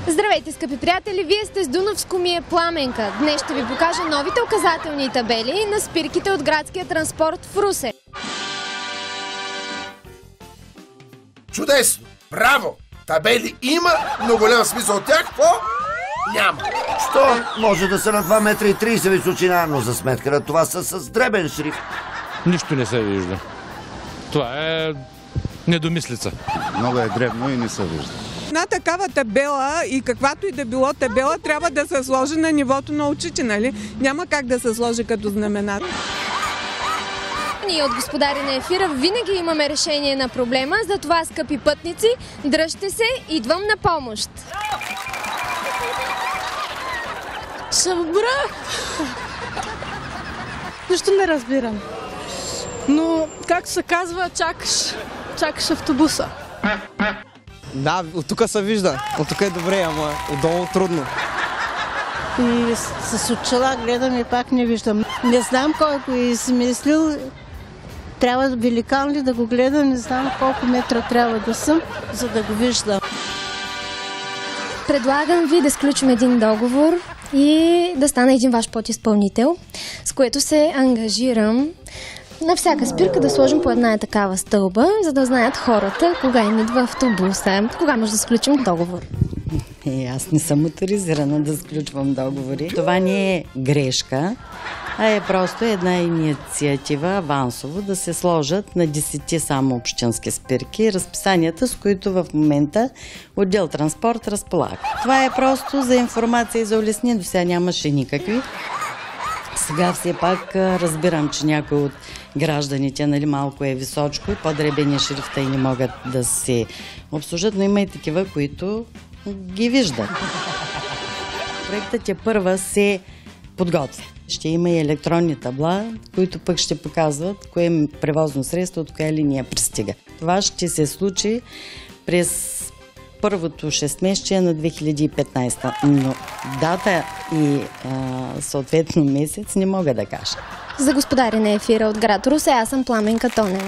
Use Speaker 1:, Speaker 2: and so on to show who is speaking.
Speaker 1: Здравейте, скъпи приятели! Вие сте с Дунавско ми е Пламенка. Днес ще ви покажа новите указателни табели на спирките от градския транспорт в Русе.
Speaker 2: Чудесно! Браво! Табели има, но голям смисъл от тях няма.
Speaker 3: Що? Може да са на 2,30 м височина, но за сметка на това са с дребен шрифт.
Speaker 4: Нищо не се вижда. Това е недомислица.
Speaker 5: Много е дребно и не се вижда.
Speaker 6: Една такава табела и каквато и да било табела трябва да се сложи на нивото на очите, нали? Няма как да се сложи като знаменател.
Speaker 1: Ние от Господари на ефира винаги имаме решение на проблема, затова, скъпи пътници, дръжте се, идвам на помощ.
Speaker 7: Шабра! Нищо не разбирам. Но, как се казва, чакаш автобуса.
Speaker 8: Да, от тук се вижда. От тук е добре, ама отдолу трудно.
Speaker 9: И с очила гледам и пак не виждам. Не знам кой го е измислил. Трябва великан ли да го гледа, не знам колко метра трябва да съм, за да го виждам.
Speaker 1: Предлагам ви да сключим един договор и да стана един ваш подизпълнител, с което се ангажирам на всяка спирка да сложим по една такава стълба, за да знаят хората кога им идва автобуса, кога може да сключим договор.
Speaker 10: Аз не съм моторизирана да сключвам договори. Това не е грешка, а е просто една инициатива авансово да се сложат на 10 само общински спирки разписанията, с които в момента отдел транспорт разполага. Това е просто за информация и за улесни, до сега нямаше никакви. Сега все пак разбирам, че някои от гражданите, нали, малко е височко и по-дребени шрифта и не могат да се обслужат, но има и такива, които ги виждат. Проектът първа се подготвя. Ще има и електронни табла, които пък ще показват кое превозно средство от коя линия пристига. Това ще се случи през първото 6-месечие на 2015, но дата и съответно месец не мога да кажа.
Speaker 1: За Господари на ефира от град Русе, аз съм Пламенка Тонева.